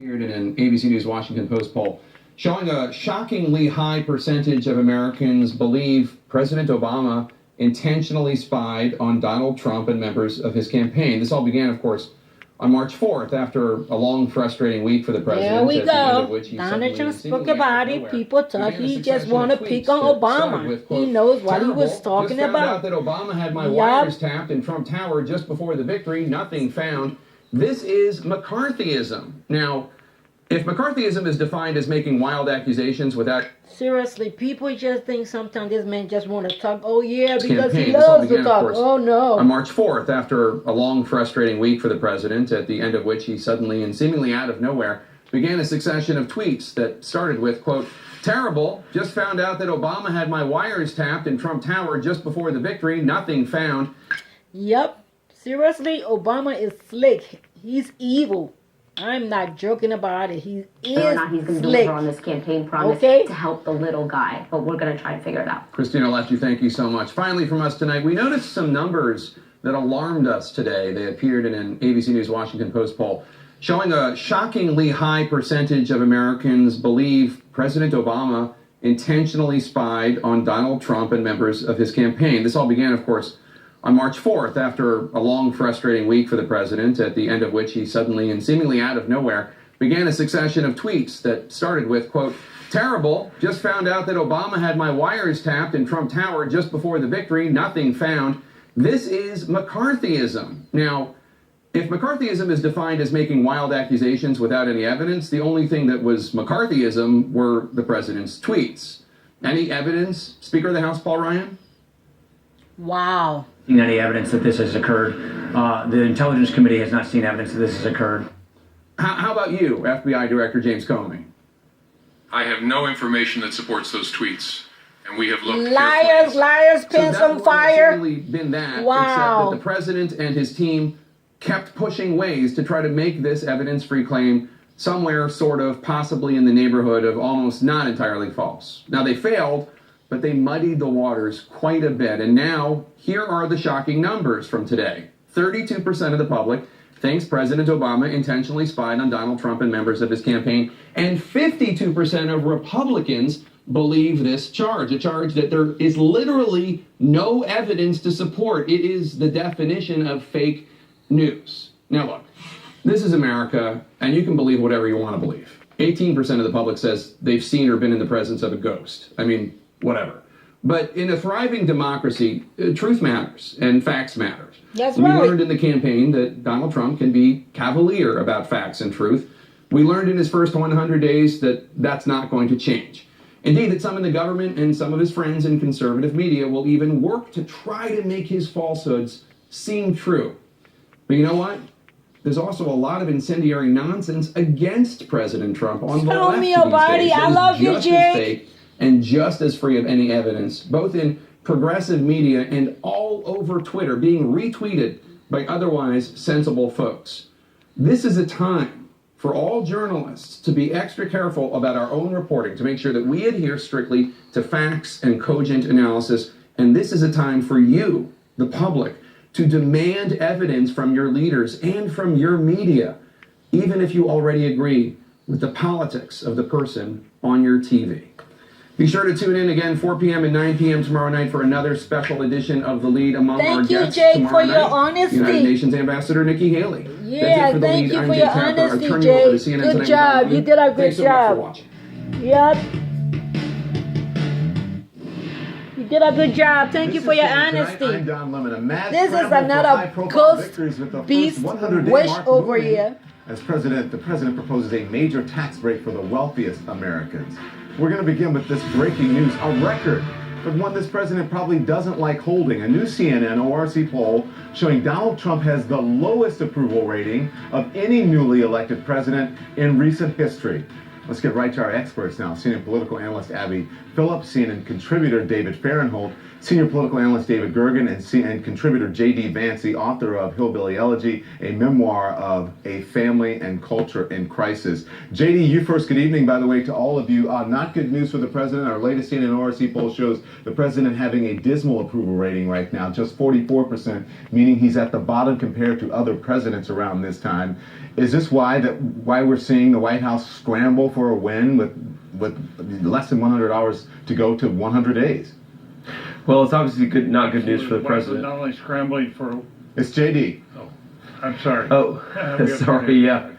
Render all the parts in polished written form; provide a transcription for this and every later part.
In an ABC News Washington Post poll showing a shockingly high percentage of Americans believe President Obama intentionally spied on Donald Trump and members of his campaign. This all began, of course, on March 4th after a long, frustrating week for the president. There we go. Donald Trump spoke about it. People thought he just want to pick on Obama. With, quote, he knows what he was talking just found about. Out that Obama had my wires tapped in Trump Tower just before the victory. Nothing found. This is McCarthyism. Now, if McCarthyism is defined as making wild accusations without... Seriously, people just think sometimes this man just want to talk. Oh, yeah, because he loves to talk. Oh, no. On March 4th, after a long, frustrating week for the president, at the end of which he suddenly and seemingly out of nowhere began a succession of tweets that started with, quote, "Terrible, just found out that Obama had my wires tapped in Trump Tower just before the victory. Nothing found." Yep. Seriously, Obama is slick. He's evil. I'm not joking about it. He is Whether or not he's going to deliver on this campaign promise to help the little guy, but we're going to try and figure it out. Christina Lefty, thank you so much. Finally from us tonight, we noticed some numbers that alarmed us today. They appeared in an ABC News Washington Post poll showing a shockingly high percentage of Americans believe President Obama intentionally spied on Donald Trump and members of his campaign. This all began, of course, on March 4th, after a long, frustrating week for the president, at the end of which he suddenly and seemingly out of nowhere began a succession of tweets that started with, quote, "Terrible, just found out that Obama had my wires tapped in Trump Tower just before the victory. Nothing found." This is McCarthyism. Now, if McCarthyism is defined as making wild accusations without any evidence, the only thing that was McCarthyism were the president's tweets. Any evidence, Speaker of the House Paul Ryan? Wow. Seen any evidence that this has occurred. The Intelligence Committee has not seen evidence that this has occurred. How about you, FBI Director James Comey? I have no information that supports those tweets, and we have looked liars, liars, pins on fire. It's really been that, wow. Except that the president and his team kept pushing ways to try to make this evidence-free claim somewhere sort of possibly in the neighborhood of almost not entirely false. Now, they failed, but they muddied the waters quite a bit. And now, here are the shocking numbers from today. 32% of the public thinks President Obama intentionally spied on Donald Trump and members of his campaign, and 52% of Republicans believe this charge, a charge that there is literally no evidence to support. It is the definition of fake news. Now look, this is America, and you can believe whatever you want to believe. 18% of the public says they've seen or been in the presence of a ghost. I mean, whatever. But in a thriving democracy, truth matters and facts matter. That's we right. learned in the campaign that Donald Trump can be cavalier about facts and truth. We learned in his first 100 days that that's not going to change. Indeed, that some in the government and some of his friends in conservative media will even work to try to make his falsehoods seem true. But you know what? There's also a lot of incendiary nonsense against President Trump on the left. Tell me about it. I love you, Jake. And just as free of any evidence, both in progressive media and all over Twitter, being retweeted by otherwise sensible folks. This is a time for all journalists to be extra careful about our own reporting, to make sure that we adhere strictly to facts and cogent analysis. And this is a time for you, the public, to demand evidence from your leaders and from your media, even if you already agree with the politics of the person on your TV. Be sure to tune in again 4 p.m. and 9 p.m. tomorrow night for another special edition of The Lead among our guests. Thank you, Jake, tomorrow for night, your honesty. United Nations Ambassador Nikki Haley. Yeah, That's it for The thank Lead. you I'm for Jake your Tapper. I'll honesty, turn you over to Jake. CNN Good tonight. job. You did a good Thanks so much for job. watching. Yep. You did a good job. Thank you for your honesty. I'm Don Lemon. This is another ghost beast wish over here. As the president proposes a major tax break for the wealthiest Americans. We're going to begin with this breaking news, a record, but one this president probably doesn't like holding. A new CNN ORC poll showing Donald Trump has the lowest approval rating of any newly elected president in recent history. Let's get right to our experts now. CNN political analyst Abby Phillips, CNN contributor David Farenholt, Senior political analyst David Gergen and contributor J.D. Vance, the author of Hillbilly Elegy, a memoir of a family and culture in crisis. J.D., you first. Good evening, by the way, to all of you. Not good news for the president. Our latest CNN ORC poll shows the president having a dismal approval rating right now, just 44%, meaning he's at the bottom compared to other presidents around this time. Is this why we're seeing the White House scramble for a win with less than 100 hours to go to 100 days? Well, it's obviously not good news for the president. Not only scrambling for... It's JD. Oh, I'm sorry. Oh, sorry, yeah.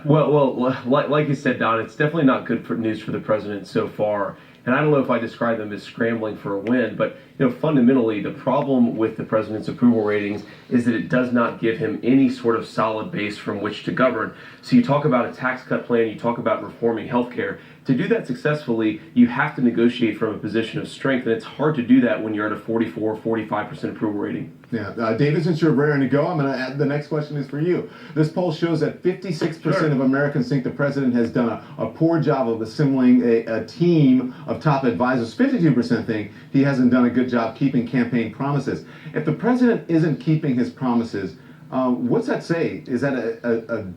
Well, like you said, Don, it's definitely not good news for the president so far. And I don't know if I describe them as scrambling for a win, but fundamentally, the problem with the president's approval ratings is that it does not give him any sort of solid base from which to govern. So you talk about a tax cut plan, you talk about reforming healthcare. To do that successfully, you have to negotiate from a position of strength, and it's hard to do that when you're at a 44, 45% approval rating. Yeah, David, since you're raring to go, I'm going to add, the next question is for you. This poll shows that 56% of Americans think the president has done a poor job of assembling a team of top advisors. 52% think he hasn't done a good job keeping campaign promises. If the president isn't keeping his promises, what's that say? Is that a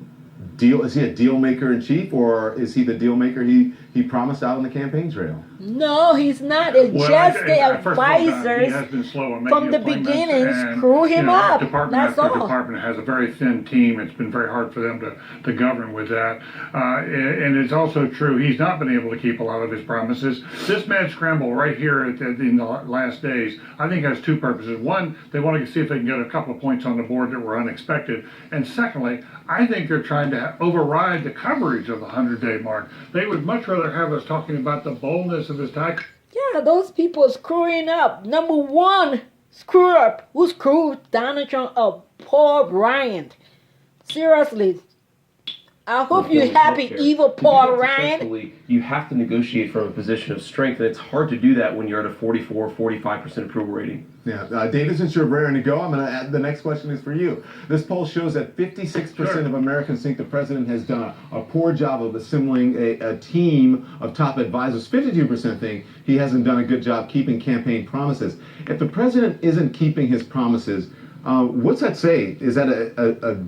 deal? Is he a deal maker in chief, or is he the deal maker he promised out on the campaign trail? No, he's not. It's just the advisors from the beginning screw him up. Department That's after all. department has a very thin team. It's been very hard for them to govern with that. And it's also true he's not been able to keep a lot of his promises. This mad scramble right here in the last days, I think has two purposes. One, they want to see if they can get a couple of points on the board that were unexpected. And secondly, I think they're trying to override the coverage of the 100-day mark. They would much rather have us talking about the boldness of his tax. Yeah, those people are screwing up. Number one, screw up. Who screwed Donald Trump up? Paul Ryan. Seriously. I hope you're happy, evil Paul Ryan. You have to negotiate from a position of strength, and it's hard to do that when you're at a 44, 45% approval rating. Yeah, David, since you're raring to go, I'm going to add, the next question is for you. This poll shows that 56% of Americans think the president has done a poor job of assembling a team of top advisors. 52% think he hasn't done a good job keeping campaign promises. If the president isn't keeping his promises, what's that say? Is that a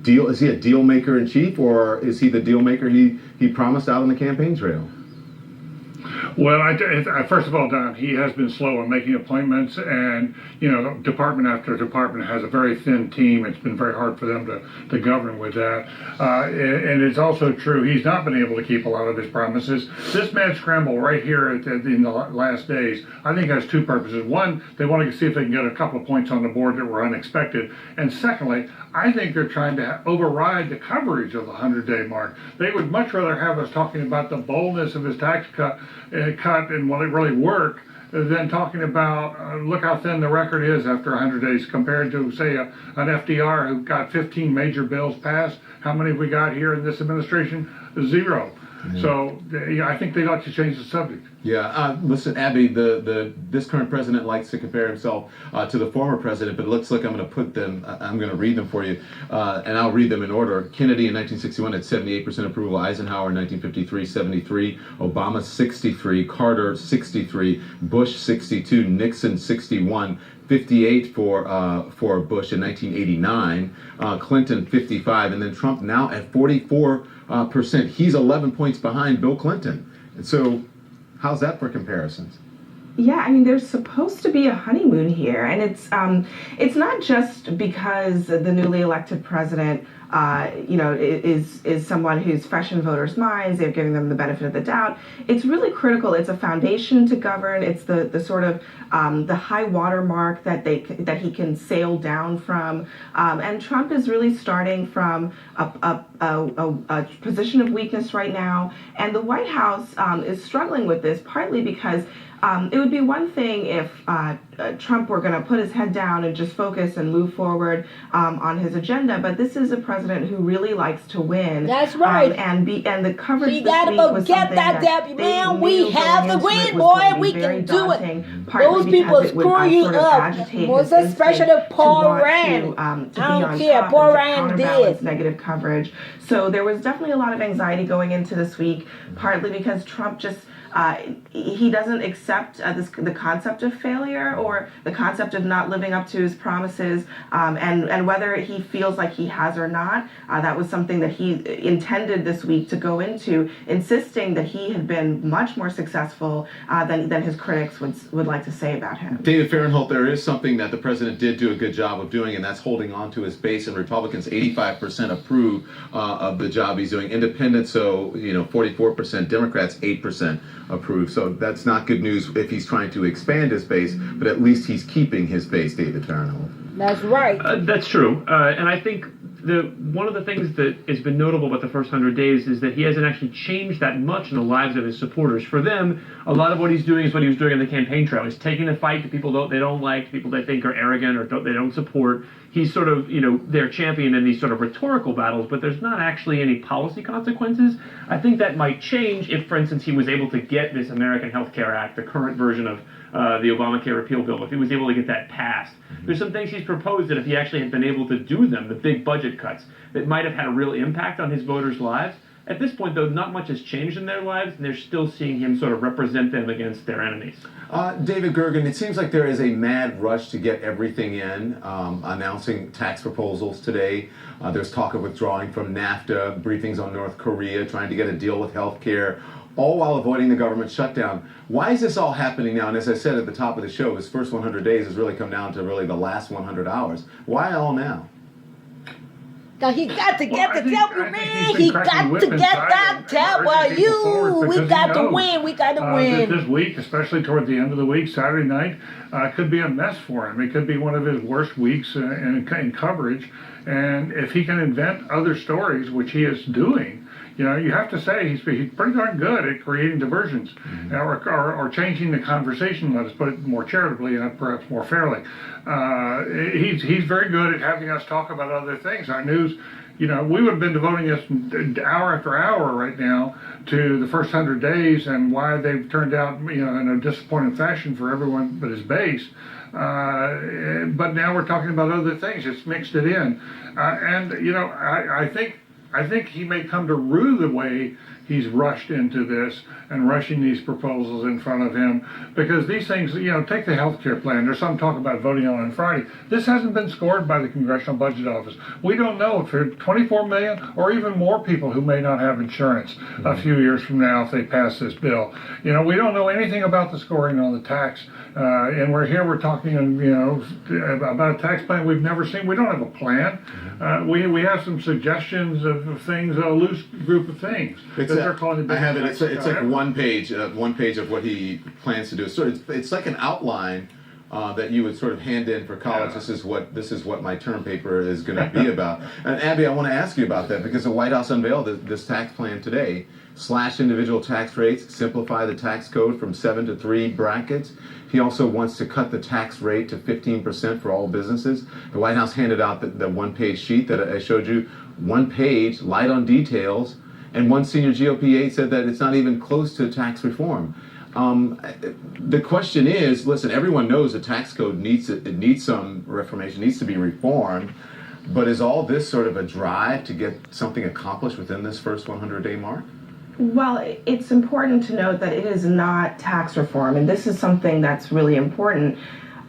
deal? Is he a deal maker in chief, or is he the deal maker he promised out on the campaign trail? Well, first of all, Don, he has been slow in making appointments, and department after department has a very thin team. It's been very hard for them to govern with that. And it's also true he's not been able to keep a lot of his promises. This mad scramble right here in the last days, I think has two purposes. One, they want to see if they can get a couple of points on the board that were unexpected. And secondly, I think they're trying to override the coverage of the 100-day mark. They would much rather have us talking about the boldness of his tax cut and will it really work than talking about look how thin the record is after 100 days compared to, say, an FDR who got 15 major bills passed. How many have we got here in this administration? 0. Yeah. So I think they'd like to change the subject. Yeah, listen, Abby, this current president likes to compare himself to the former president, but it looks like I'm going to put them, I'm going to read them for you, and I'll read them in order. Kennedy in 1961 had 78% approval, Eisenhower in 1953, 73, Obama 63, Carter 63, Bush 62, Nixon 61, 58 for Bush in 1989, Clinton 55, and then Trump now at 44%. He's 11 points behind Bill Clinton. And so how's that for comparisons? Yeah, I mean, there's supposed to be a honeymoon here, and it's not just because the newly elected president, is someone who's fresh in voters' minds. They're giving them the benefit of the doubt. It's really critical. It's a foundation to govern. It's the sort of the high water mark that he can sail down from. And Trump is really starting from a position of weakness right now, and the White House is struggling with this partly because. It would be one thing if Trump were going to put his head down and just focus and move forward on his agenda, but this is a president who really likes to win. That's right. And the coverage he this got week to was get that deputy man. We have the win, boy. We can do it. Those people screw you up. Most especially Paul Ryan. I don't care. Paul Ryan did. Negative coverage. So there was definitely a lot of anxiety going into this week, partly because Trump just he doesn't accept the concept of failure or the concept of not living up to his promises, and whether he feels like he has or not. That was something that he intended this week to go into, insisting that he had been much more successful than his critics would like to say about him. David Farenholt, there is something that the president did do a good job of doing, and that's holding on to his base. And Republicans, 85% approve of the job he's doing. Independents, so 44%. Democrats, 8% approve. So that's not good news if he's trying to expand his base, but at least he's keeping his base, David Farenholt. That's right. That's true. And I think one of the things that has been notable about the first 100 days is that he hasn't actually changed that much in the lives of his supporters. For them, a lot of what he's doing is what he was doing on the campaign trail. He's taking the fight to people they don't like, people they think are arrogant or they don't support. He's sort of, their champion in these sort of rhetorical battles, but there's not actually any policy consequences. I think that might change if, for instance, he was able to get this American Health Care Act, the current version of the Obamacare repeal bill, if he was able to get that passed. There's some things he's proposed that if he actually had been able to do them, the big budget cuts, that might have had a real impact on his voters' lives. At this point, though, not much has changed in their lives, and they're still seeing him sort of represent them against their enemies. David Gergen, it seems like there is a mad rush to get everything in, announcing tax proposals today. There's talk of withdrawing from NAFTA, briefings on North Korea, trying to get a deal with health care, all while avoiding the government shutdown. Why is this all happening now? And as I said at the top of the show, his first 100 days has really come down to really the last 100 hours. Why all now? Now he got to get the W, man. He got to get that W. We got to win. We got to win. This week, especially toward the end of the week, Saturday night, could be a mess for him. It could be one of his worst weeks in coverage. And if he can invent other stories, which he is doing, you have to say he's pretty darn good at creating diversions, or changing the conversation. Let us put it more charitably and perhaps more fairly. He's very good at having us talk about other things. Our news, we would have been devoting us hour after hour right now to the first 100 days and why they've turned out, in a disappointing fashion for everyone but his base. But now we're talking about other things. It's mixed it in, I think he may come to rue the way he's rushed into this and rushing these proposals in front of him, because these things, take the health care plan. There's some talk about voting on Friday. This hasn't been scored by the Congressional Budget Office. We don't know if there are 24 million or even more people who may not have insurance a few years from now if they pass this bill. We don't know anything about the scoring on the tax, and we're talking, about a tax plan we've never seen. We don't have a plan. We have some suggestions of things, a loose group of things. I have it. It's like one page of what he plans to do. So it's like an outline that you would sort of hand in for college. Yeah. This is what my term paper is going to be about. And Abby, I want to ask you about that, because the White House unveiled this tax plan today. Slash individual tax rates, simplify the tax code from 7 to 3 brackets. He also wants to cut the tax rate to 15% for all businesses. The White House handed out the one-page sheet that I showed you. One page, light on details. And one senior GOP aide said that it's not even close to tax reform. The question is, listen, everyone knows the tax code needs some reformation, needs to be reformed. But is all this sort of a drive to get something accomplished within this first 100-day mark? Well, it's important to note that it is not tax reform, and this is something that's really important.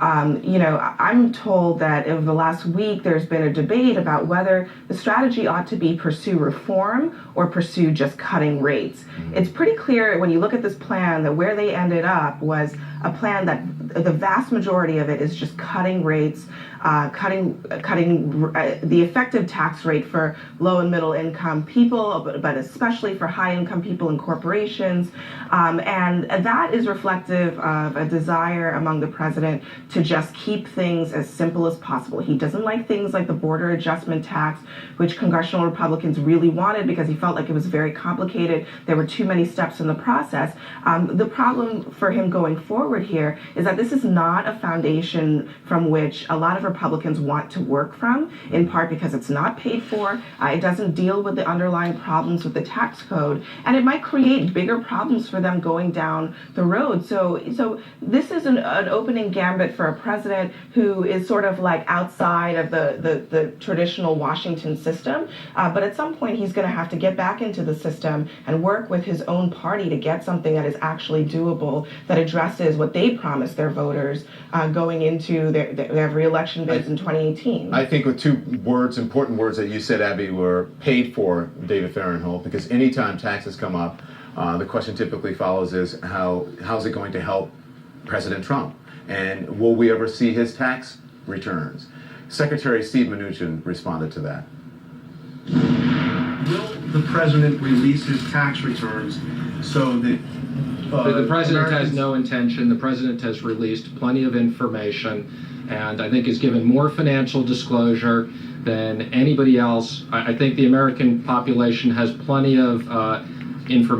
I'm told that over the last week there's been a debate about whether the strategy ought to be pursue reform or pursue just cutting rates. It's pretty clear when you look at this plan that where they ended up was a plan that the vast majority of it is just cutting rates, cutting the effective tax rate for low and middle income people, but especially for high income people and corporations. And that is reflective of a desire among the president to just keep things as simple as possible. He doesn't like things like the border adjustment tax, which congressional Republicans really wanted because he felt like it was very complicated. There were too many steps in the process. The problem for him going forward here is that this is not a foundation from which a lot of Republicans want to work from, in part because it's not paid for. It doesn't deal with the underlying problems with the tax code, and it might create bigger problems for them going down the road. So this is an opening gambit for for a president who is sort of like outside of the traditional Washington system. But at some point, he's going to have to get back into the system and work with his own party to get something that is actually doable, that addresses what they promised their voters going into their re-election bids in 2018. I think with two words, important words that you said, Abby, were paid for, David Fahrenthold, because anytime taxes come up, the question typically follows is how's it going to help President Trump? And will we ever see his tax returns? Secretary Steve Mnuchin responded to that. Will the president release his tax returns so that the president Americans... has no intention. The president has released plenty of information and I think has given more financial disclosure than anybody else. I think the American population has plenty of information.